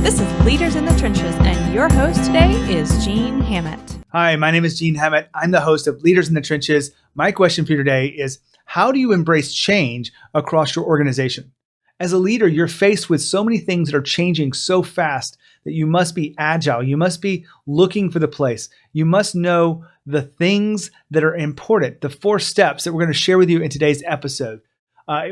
This is Leaders in the Trenches, and your host today is Gene Hammett. Hi, my name is Gene Hammett. I'm the host of Leaders in the Trenches. My question for you today is, how do you embrace change across your organization? As a leader, you're faced with so many things that are changing so fast that you must be agile. You must be looking for the place. You must know the things that are important, the 4 steps that we're going to share with you in today's episode.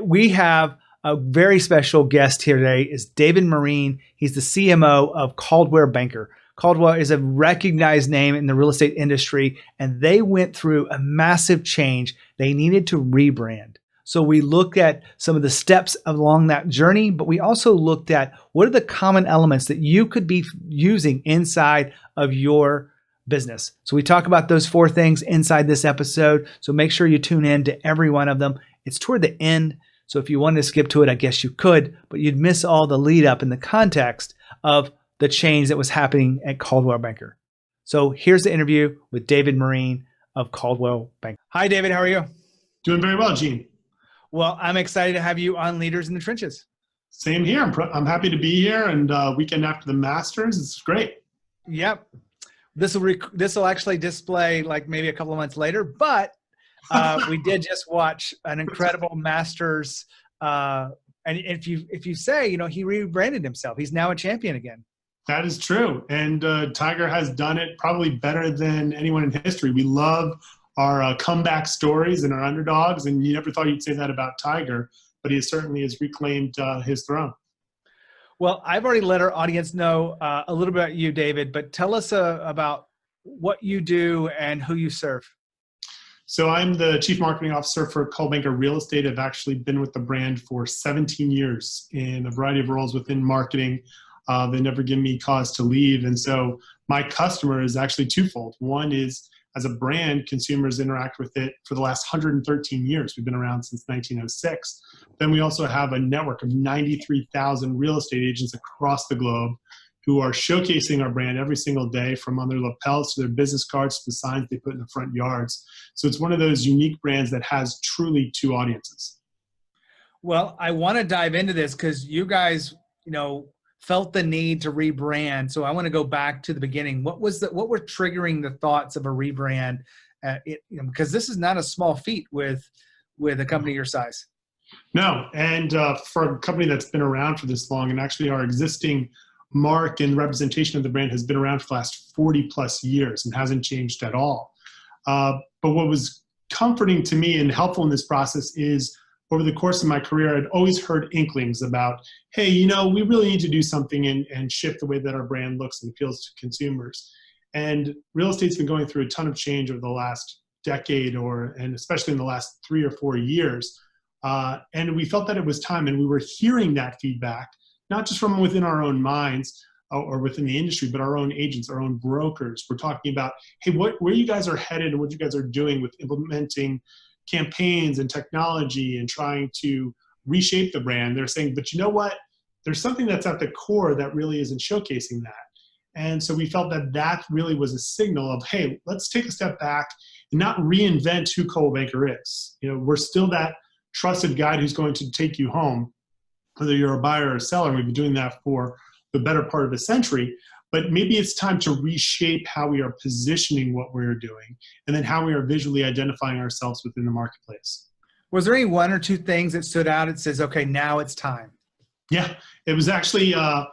We have a very special guest here today is David Marine. He's the CMO of Coldwell Banker. Coldwell is a recognized name in the real estate industry, and they went through a massive change. They needed to rebrand. So we looked at some of the steps along that journey, but we also looked at what are the common elements that you could be using inside of your business. So we talk about those 4 things inside this episode. So make sure you tune in to every one of them. It's toward the end. So if you wanted to skip to it, I guess you could, but you'd miss all the lead up in the context of the change that was happening at Coldwell Banker. So here's the interview with David Marine of Coldwell Banker. Hi, David. How are you? Doing very well, Gene. Well, I'm excited to have you on Leaders in the Trenches. Same here. I'm happy to be here, and weekend after the Masters, it's great. Yep. This will actually display like maybe a couple of months later, but we did just watch an incredible Masters. And if you say, he rebranded himself. He's now a champion again. That is true. And Tiger has done it probably better than anyone in history. We love our comeback stories and our underdogs, and you never thought you'd say that about Tiger, but he certainly has reclaimed his throne. Well, I've already let our audience know a little bit about you, David, but tell us about what you do and who you serve. So I'm the Chief Marketing Officer for Coldwell Banker Real Estate. I've actually been with the brand for 17 years in a variety of roles within marketing. They never give me cause to leave. And so my customer is actually twofold. One is, as a brand, consumers interact with it for the last 113 years. We've been around since 1906. Then we also have a network of 93,000 real estate agents across the globe who are showcasing our brand every single day, from on their lapels to their business cards to the signs they put in the front yards. So it's one of those unique brands that has truly 2 audiences. Well, I want to dive into this because you guys, felt the need to rebrand. So I want to go back to the beginning. What were triggering the thoughts of a rebrand? Because this is not a small feat with a company your size. No, and for a company that's been around for this long, and actually our existing mark and representation of the brand has been around for the last 40 plus years and hasn't changed at all. But what was comforting to me and helpful in this process is, over the course of my career, I'd always heard inklings about, hey, we really need to do something and shift the way that our brand looks and appeals to consumers. And real estate's been going through a ton of change over the last decade, and especially in the last 3 or 4 years. And we felt that it was time, and we were hearing that feedback, not just from within our own minds or within the industry, but our own agents, our own brokers. We're talking about, hey, where you guys are headed and what you guys are doing with implementing campaigns and technology and trying to reshape the brand. They're saying, but you know what? There's something that's at the core that really isn't showcasing that. And so we felt that really was a signal of, hey, let's take a step back and not reinvent who Coldwell Banker is. We're still that trusted guide who's going to take you home, whether you're a buyer or a seller. We've been doing that for the better part of a century. But maybe it's time to reshape how we are positioning what we're doing, and then how we are visually identifying ourselves within the marketplace. Was there any 1 or 2 things that stood out? It says, okay, now it's time. Yeah, it was actually, I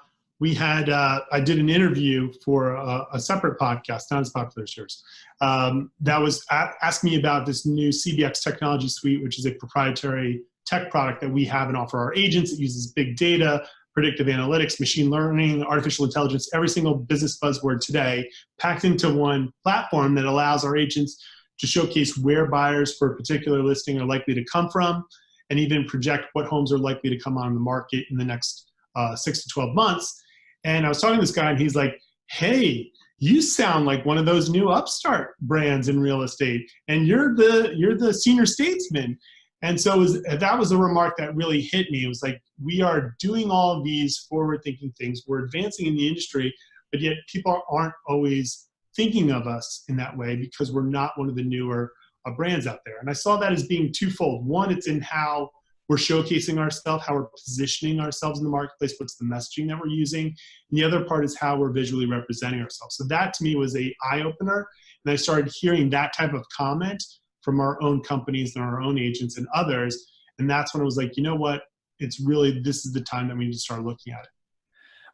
did an interview for a separate podcast, not as popular as yours, that was asking me about this new CBX technology suite, which is a proprietary tech product that we have and offer our agents. It uses big data, predictive analytics, machine learning, artificial intelligence, every single business buzzword today, packed into one platform that allows our agents to showcase where buyers for a particular listing are likely to come from, and even project what homes are likely to come on the market in the next 6 to 12 months. And I was talking to this guy, and he's like, hey, you sound like one of those new upstart brands in real estate, and you're the senior statesman. And so that was a remark that really hit me. It was like, we are doing all of these forward-thinking things. We're advancing in the industry, but yet people aren't always thinking of us in that way because we're not one of the newer brands out there. And I saw that as being twofold. One, it's in how we're showcasing ourselves, how we're positioning ourselves in the marketplace, what's the messaging that we're using. And the other part is how we're visually representing ourselves. So that to me was a eye-opener. And I started hearing that type of comment from our own companies and our own agents and others. And that's when it was like, you know what? It's really, this is the time that we need to start looking at it.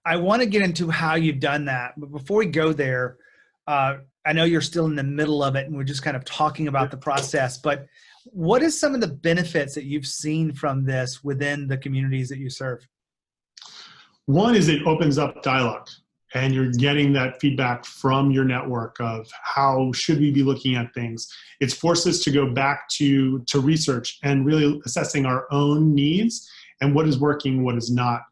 I want to get into how you've done that. But before we go there, I know you're still in the middle of it and we're just kind of talking about the process, but what is some of the benefits that you've seen from this within the communities that you serve? One is it opens up dialogue, and you're getting that feedback from your network of how should we be looking at things. It's forced us to go back to research and really assessing our own needs and what is working, what is not.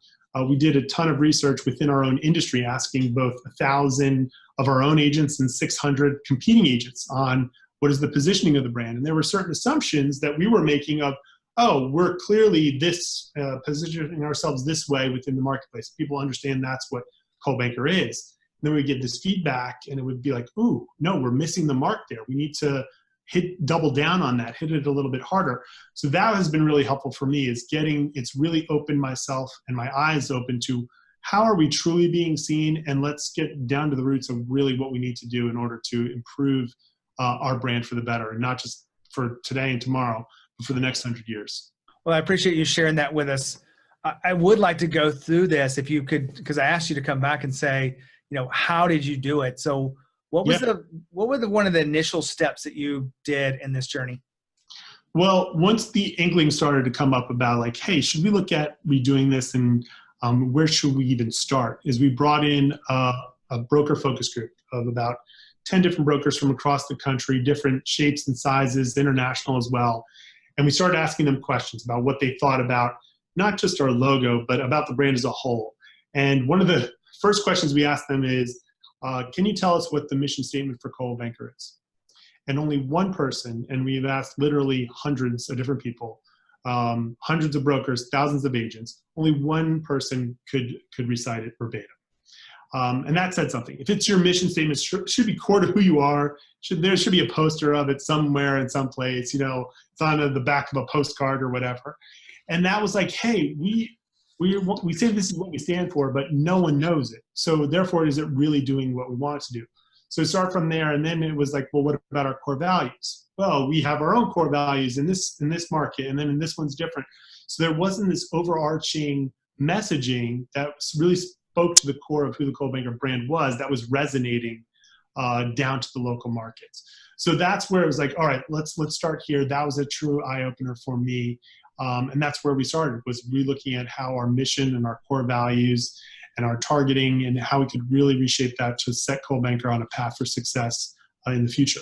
We did a ton of research within our own industry, asking both 1,000 of our own agents and 600 competing agents on what is the positioning of the brand. And there were certain assumptions that we were making of, oh, we're clearly this positioning ourselves this way within the marketplace. People understand that's what Coldwell Banker is. And then we get this feedback and it would be like, ooh, no, we're missing the mark there. We need to double down on that, hit it a little bit harder. So that has been really helpful for me, is it's really opened myself and my eyes open to how are we truly being seen, and let's get down to the roots of really what we need to do in order to improve our brand for the better, and not just for today and tomorrow, but for the next 100 years. Well, I appreciate you sharing that with us. I would like to go through this if you could, because I asked you to come back and say, how did you do it? So what was one of the initial steps that you did in this journey? Well, once the inkling started to come up about like, hey, should we look at redoing this, and where should we even start, is we brought in a broker focus group of about 10 different brokers from across the country, different shapes and sizes, international as well. And we started asking them questions about what they thought about not just our logo, but about the brand as a whole. And one of the first questions we asked them is, can you tell us what the mission statement for Coldwell Banker is? And only one person, and we've asked literally hundreds of different people, hundreds of brokers, thousands of agents, only one person could recite it verbatim. And that said something. If it's your mission statement, it should be core to who you are. There should be a poster of it somewhere in some place, it's on the back of a postcard or whatever. And that was like, hey, we say this is what we stand for, but no one knows it. So therefore, is it really doing what we want it to do? So start from there, and then it was like, well, what about our core values? Well, we have our own core values in this market, and then in this one's different. So there wasn't this overarching messaging that really spoke to the core of who the Coldwell Banker brand was, that was resonating down to the local markets. So that's where it was like, all right, let's start here. That was a true eye-opener for me. And that's where we started, was re-looking at how our mission and our core values and our targeting and how we could really reshape that to set Coldwell Banker on a path for success in the future.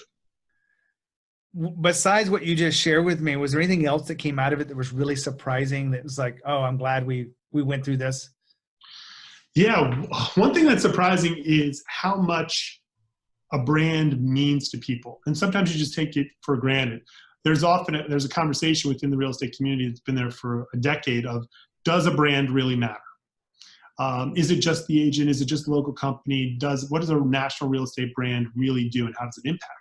Besides what you just shared with me, was there anything else that came out of it that was really surprising, that was like, oh, I'm glad we went through this? Yeah, one thing that's surprising is how much a brand means to people. And sometimes you just take it for granted. There's a conversation within the real estate community that's been there for a decade of, does a brand really matter? Is it just the agent? Is it just the local company? What does a national real estate brand really do, and how does it impact?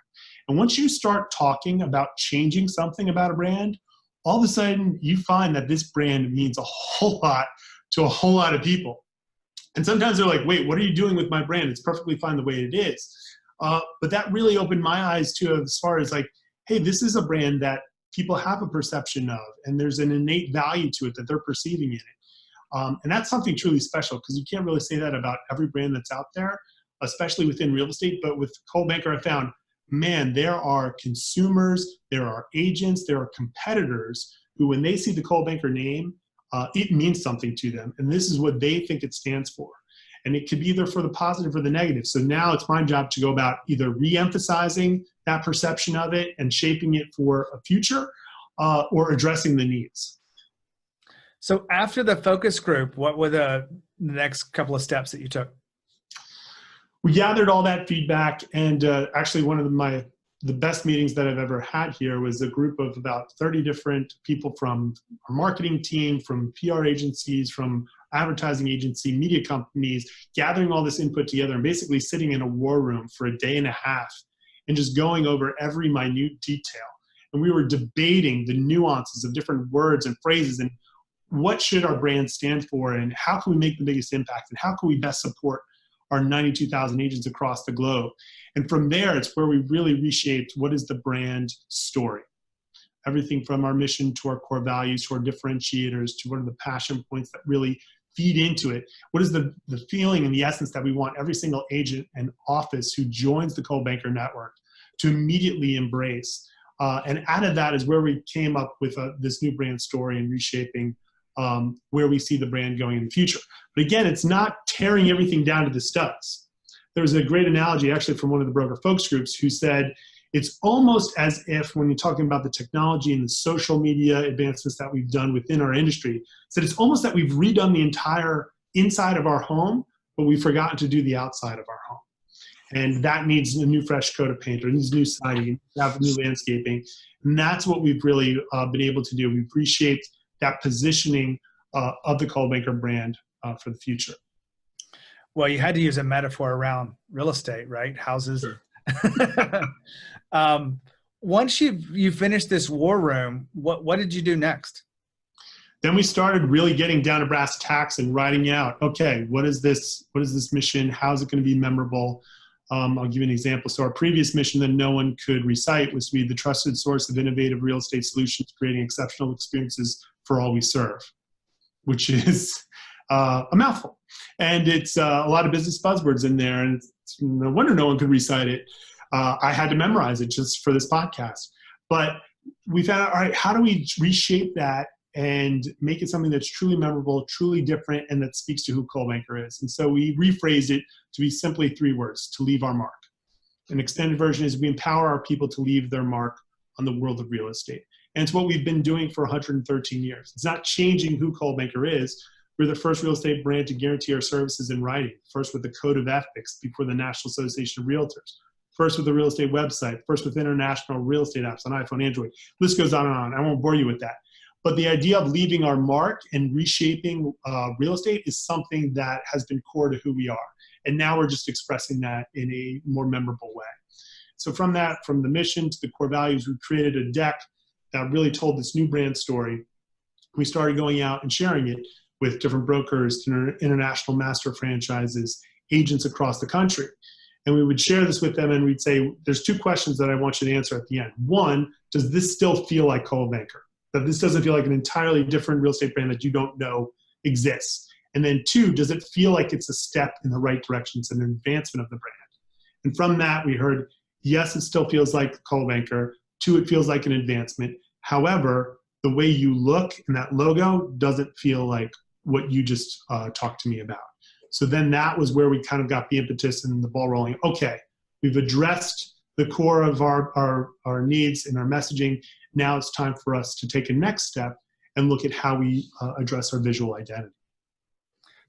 And once you start talking about changing something about a brand, all of a sudden you find that this brand means a whole lot to a whole lot of people. And sometimes they're like, wait, what are you doing with my brand? It's perfectly fine the way it is. But that really opened my eyes to, as far as like, hey, this is a brand that people have a perception of, and there's an innate value to it that they're perceiving in it. And that's something truly special, because you can't really say that about every brand that's out there, especially within real estate. But with Coldwell Banker, I found, man, there are consumers, there are agents, there are competitors who, when they see the Coldwell Banker name, it means something to them. And this is what they think it stands for. And it could be either for the positive or the negative. So now it's my job to go about either re-emphasizing that perception of it and shaping it for a future, or addressing the needs. So after the focus group, what were the next couple of steps that you took? We gathered all that feedback, and actually one of the best meetings that I've ever had here was a group of about 30 different people from our marketing team, from PR agencies, from advertising agency, media companies, gathering all this input together and basically sitting in a war room for a day and a half and just going over every minute detail. and we were debating the nuances of different words and phrases and what should our brand stand for and how can we make the biggest impact and how can we best support our 92,000 agents across the globe. And from there, it's where we really reshaped what is the brand story. Everything from our mission to our core values, to our differentiators, to what are the passion points that really feed into it. What is the feeling and the essence that we want every single agent and office who joins the Coldwell Banker network to immediately embrace. And out of that is where we came up with this new brand story and reshaping where we see the brand going in the future. But again, it's not tearing everything down to the studs. There was a great analogy actually from one of the broker folks groups who said, it's almost as if when you're talking about the technology and the social media advancements that we've done within our industry, that it's almost that we've redone the entire inside of our home, but we've forgotten to do the outside of our home. And that needs a new fresh coat of paint, or needs new siding, have new landscaping. And that's what we've really been able to do. We've reshaped that positioning of the Coldwell Banker brand for the future. Well, you had to use a metaphor around real estate, right? Houses. Once you finished this war room, what did you do next? Then we started really getting down to brass tacks and writing out, okay, what is this mission? How's it going to be memorable? I'll give you an example. So our previous mission that no one could recite was to be the trusted source of innovative real estate solutions, creating exceptional experiences for all we serve, which is a mouthful. And it's a lot of business buzzwords in there, and it's no wonder no one could recite it. I had to memorize it just for this podcast. But we found out, all right, how do we reshape that and make it something that's truly memorable, truly different, and that speaks to who Coldwell Banker is? And so we rephrased it to be simply 3 words: to leave our mark. An extended version is we empower our people to leave their mark on the world of real estate. And it's what we've been doing for 113 years. It's not changing who Coldwell Banker is. We're the first real estate brand to guarantee our services in writing, first with the code of ethics before the National Association of Realtors, first with the real estate website, first with international real estate apps on iPhone, Android. List goes on and on. I won't bore you with that. But the idea of leaving our mark and reshaping real estate is something that has been core to who we are. And now we're just expressing that in a more memorable way. So from that, from the mission to the core values, we created a deck that really told this new brand story. We started going out and sharing it with different brokers, international master franchises, agents across the country. And we would share this with them and we'd say, there's 2 questions that I want you to answer at the end. 1, does this still feel like Coldwell Banker? That this doesn't feel like an entirely different real estate brand that you don't know exists? And then 2, does it feel like it's a step in the right direction? It's an advancement of the brand. And from that, we heard, yes, it still feels like Coldwell Banker. 2, it feels like an advancement. However, the way you look and that logo doesn't feel like what you just talked to me about. So then that was where we kind of got the impetus and the ball rolling. Okay, we've addressed the core of our needs and our messaging. Now it's time for us to take a next step and look at how we address our visual identity.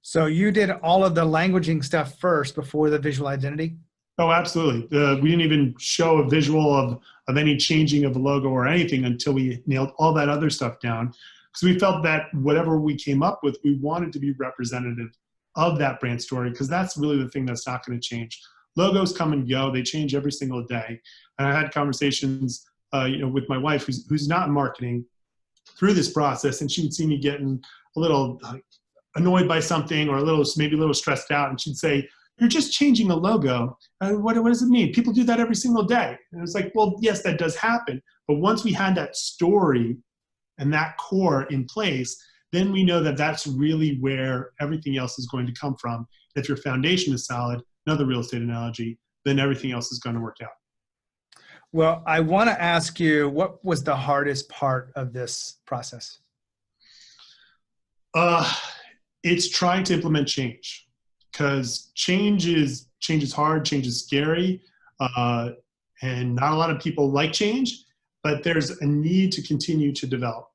So you did all of the languaging stuff first before the visual identity? Oh, absolutely. We didn't even show a visual of any changing of the logo or anything until we nailed all that other stuff down. Because we felt that whatever we came up with, we wanted to be representative of that brand story, because that's really the thing that's not going to change. Logos come and go. They change every single day. And I had conversations with my wife, who's not in marketing, through this process, and she would see me getting a little annoyed by something or maybe a little stressed out, and she'd say, "You're just changing a logo. What does it mean? People do that every single day." And it's like, well, yes, that does happen. But once we had that story and that core in place, then we know that that's really where everything else is going to come from. If your foundation is solid, another real estate analogy, then everything else is going to work out. Well, I want to ask you, what was the hardest part of this process? It's trying to implement change, because change is hard, change is scary, and not a lot of people like change, but there's a need to continue to develop.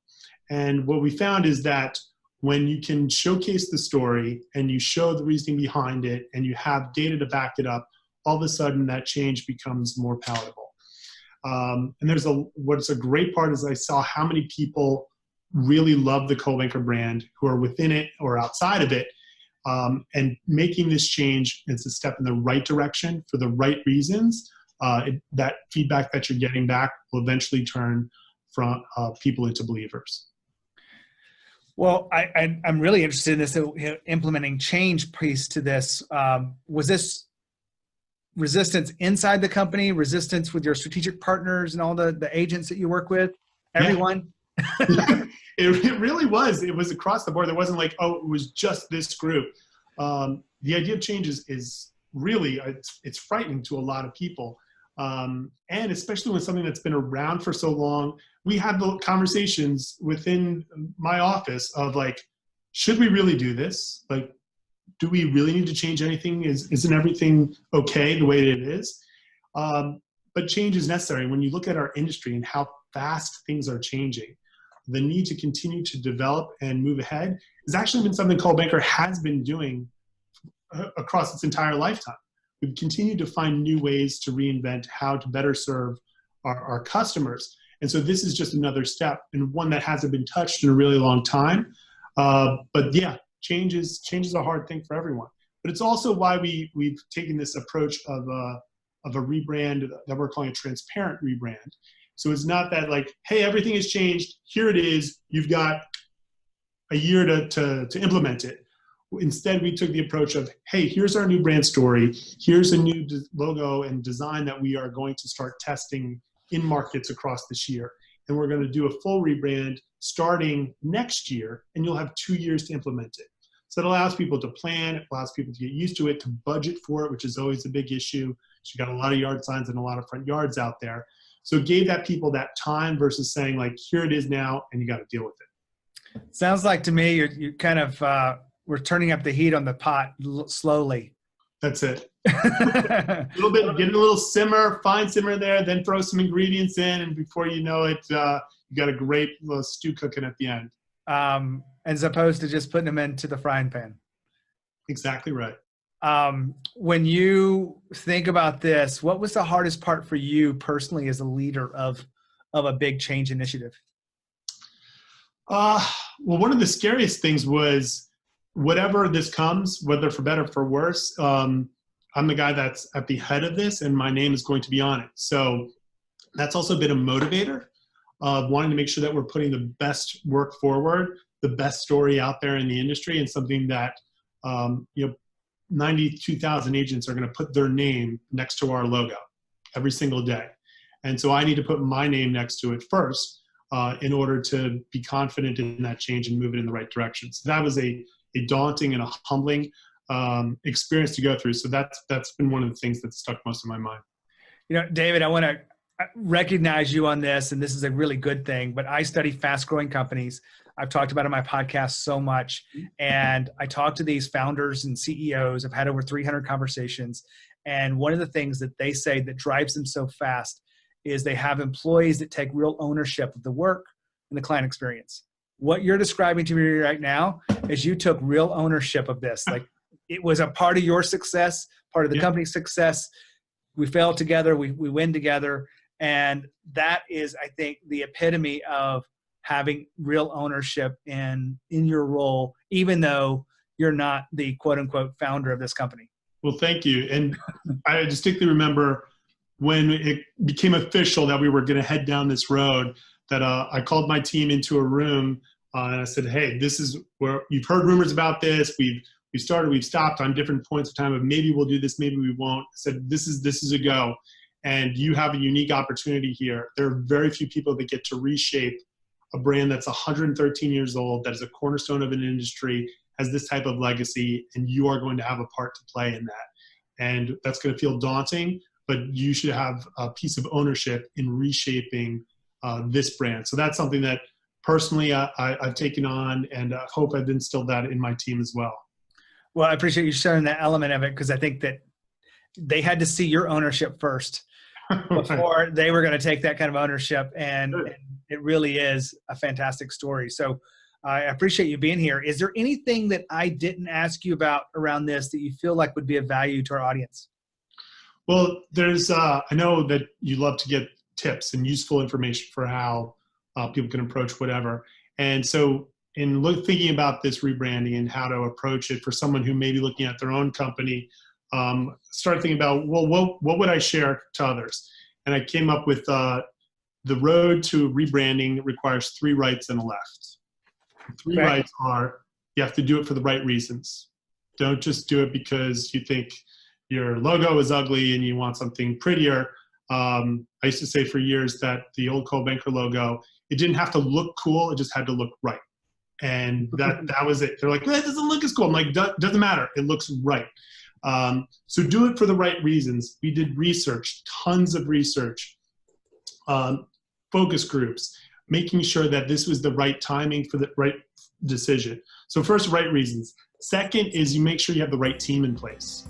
And what we found is that when you can showcase the story and you show the reasoning behind it and you have data to back it up, all of a sudden that change becomes more palatable. And what's a great part is I saw how many people really love the Coldwell Banker brand, who are within it or outside of it, and making this change is a step in the right direction for the right reasons. that feedback that you're getting back will eventually turn from people into believers. Well, I'm really interested in this implementing change piece to this. Was this resistance inside the company, resistance with your strategic partners and all the agents that you work with, everyone? Yeah. It really was. It was across the board. There wasn't like, oh, it was just this group. The idea of change is really, it's frightening to a lot of people. And especially when something that's been around for so long, we had the conversations within my office of like, should we really do this? Like, do we really need to change anything? Isn't everything okay the way it is? But change is necessary. When you look at our industry and how fast things are changing, the need to continue to develop and move ahead has actually been something Coldwell Banker has been doing across its entire lifetime. We've continued to find new ways to reinvent how to better serve our customers. And so this is just another step, and one that hasn't been touched in a really long time. But yeah, change is a hard thing for everyone. But it's also why we've taken this approach of a rebrand that we're calling a transparent rebrand. So it's not that like, hey, everything has changed, here it is, you've got a year to implement it. Instead, we took the approach of, hey, here's our new brand story. Here's a new logo and design that we are going to start testing in markets across this year. And we're going to do a full rebrand starting next year, and you'll have 2 years to implement it. So it allows people to plan, it allows people to get used to it, to budget for it, which is always a big issue. So you got a lot of yard signs and a lot of front yards out there. So it gave that people that time versus saying like, here it is now, and you got to deal with it. Sounds like to me you kind of we're turning up the heat on the pot slowly. That's it. A little bit, get a little simmer, fine simmer there, then throw some ingredients in, and before you know it, you got a great little stew cooking at the end. As opposed to just putting them into the frying pan. Exactly right. When you think about this, what was the hardest part for you personally as a leader of a big change initiative? Well, one of the scariest things was whatever this comes, whether for better or for worse, I'm the guy that's at the head of this and my name is going to be on it. So that's also been a motivator of wanting to make sure that we're putting the best work forward, the best story out there in the industry, and something that, 92,000 agents are going to put their name next to our logo every single day. And so I need to put my name next to it first in order to be confident in that change and move it in the right direction. So that was a daunting and a humbling experience to go through. So that's been one of the things that stuck most in my mind. David, I want to recognize you on this, and this is a really good thing, but I study fast-growing companies. I've talked about it on my podcast so much, and I talk to these founders and CEOs. I've had over 300 conversations, and one of the things that they say that drives them so fast is they have employees that take real ownership of the work and the client experience. What you're describing to me right now is you took real ownership of this. Like, it was a part of your success, part of the company's success. We fail together, we win together. And that is, I think, the epitome of having real ownership in your role, even though you're not the quote unquote founder of this company. Well, thank you. And I distinctly remember when it became official that we were going to head down this road, that I called my team into a room and I said, hey, this is where you've heard rumors about this. We've stopped on different points of time of maybe we'll do this, maybe we won't. I said, this is a go. And you have a unique opportunity here. There are very few people that get to reshape a brand that's 113 years old, that is a cornerstone of an industry, has this type of legacy, and you are going to have a part to play in that. And that's going to feel daunting, but you should have a piece of ownership in reshaping this brand. So that's something that personally I've taken on, and I hope I've instilled that in my team as well. Well, I appreciate you sharing that element of it, because I think that they had to see your ownership first before they were going to take that kind of ownership. And it really is a fantastic story. So I appreciate you being here. Is there anything that I didn't ask you about around this that you feel like would be of value to our audience? Well, there's, I know that you love to get tips and useful information for how people can approach whatever. And so in thinking about this rebranding and how to approach it for someone who may be looking at their own company, started thinking about, well, what would I share to others? And I came up with the road to rebranding requires 3 rights and a left. The 3 rights are, you have to do it for the right reasons. Don't just do it because you think your logo is ugly and you want something prettier. I used to say for years that the old Coldwell Banker logo, it didn't have to look cool, it just had to look right. And that was it. They're like, well, it doesn't look as cool. I'm like, doesn't matter, it looks right. So do it for the right reasons. We did research, tons of research, focus groups, making sure that this was the right timing for the right decision. So first, right reasons. Second is you make sure you have the right team in place.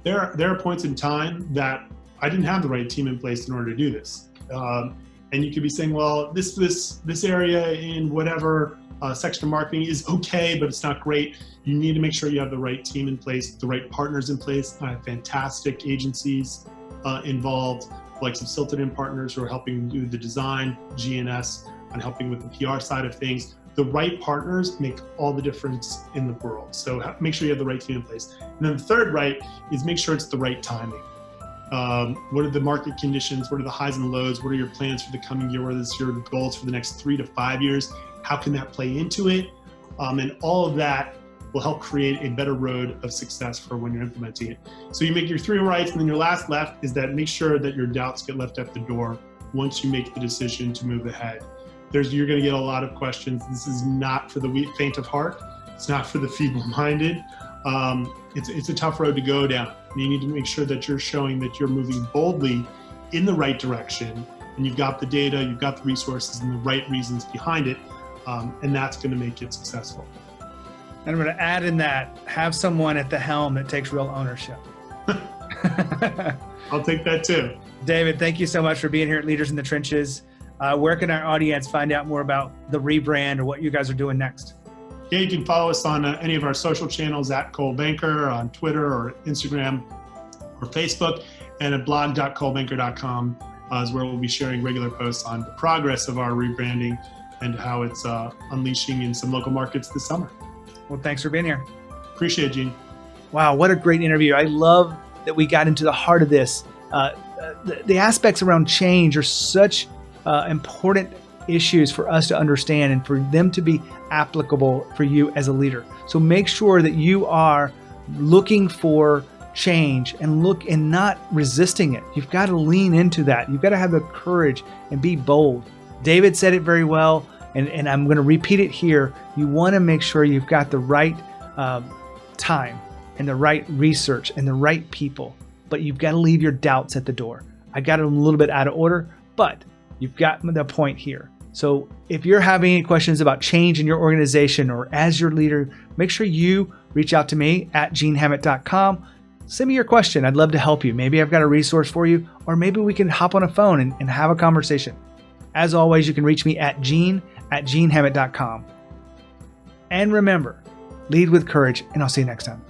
There are points in time that I didn't have the right team in place in order to do this. And you could be saying, well, this area in whatever section of marketing is okay, but it's not great. You need to make sure you have the right team in place, the right partners in place. I have fantastic agencies involved, like some Silton & Partners who are helping do the design, GNS on helping with the PR side of things. The right partners make all the difference in the world. So make sure you have the right team in place. And then the third right is make sure it's the right timing. What are the market conditions? What are the highs and lows? What are your plans for the coming year? What are your goals for the next 3 to 5 years? How can that play into it? And all of that will help create a better road of success for when you're implementing it. So you make your 3 rights, and then your last left is that make sure that your doubts get left at the door once you make the decision to move ahead. You're going to get a lot of questions. This is not for the faint of heart. It's not for the feeble-minded. It's a tough road to go down. You need to make sure that you're showing that you're moving boldly in the right direction, and you've got the data, you've got the resources, and the right reasons behind it, and that's going to make it successful. And I'm going to add in that, have someone at the helm that takes real ownership. I'll take that too. David, thank you so much for being here at Leaders in the Trenches. Where can our audience find out more about the rebrand or what you guys are doing next? Yeah, you can follow us on any of our social channels at Coldwell Banker on Twitter or Instagram or Facebook, and at blog.coldwellbanker.com is where we'll be sharing regular posts on the progress of our rebranding and how it's unleashing in some local markets this summer. Well, thanks for being here. Appreciate it, Gene. Wow, what a great interview. I love that we got into the heart of this. The aspects around change are such important issues for us to understand and for them to be applicable for you as a leader. So make sure that you are looking for change and not resisting it. You've got to lean into that. You've got to have the courage and be bold. David said it very well, and I'm going to repeat it here. You want to make sure you've got the right time and the right research and the right people, but you've got to leave your doubts at the door. I got it a little bit out of order, but you've got the point here. So if you're having any questions about change in your organization or as your leader, make sure you reach out to me at genehammett.com. Send me your question. I'd love to help you. Maybe I've got a resource for you, or maybe we can hop on a phone and have a conversation. As always, you can reach me at genehammett.com. And remember, lead with courage, and I'll see you next time.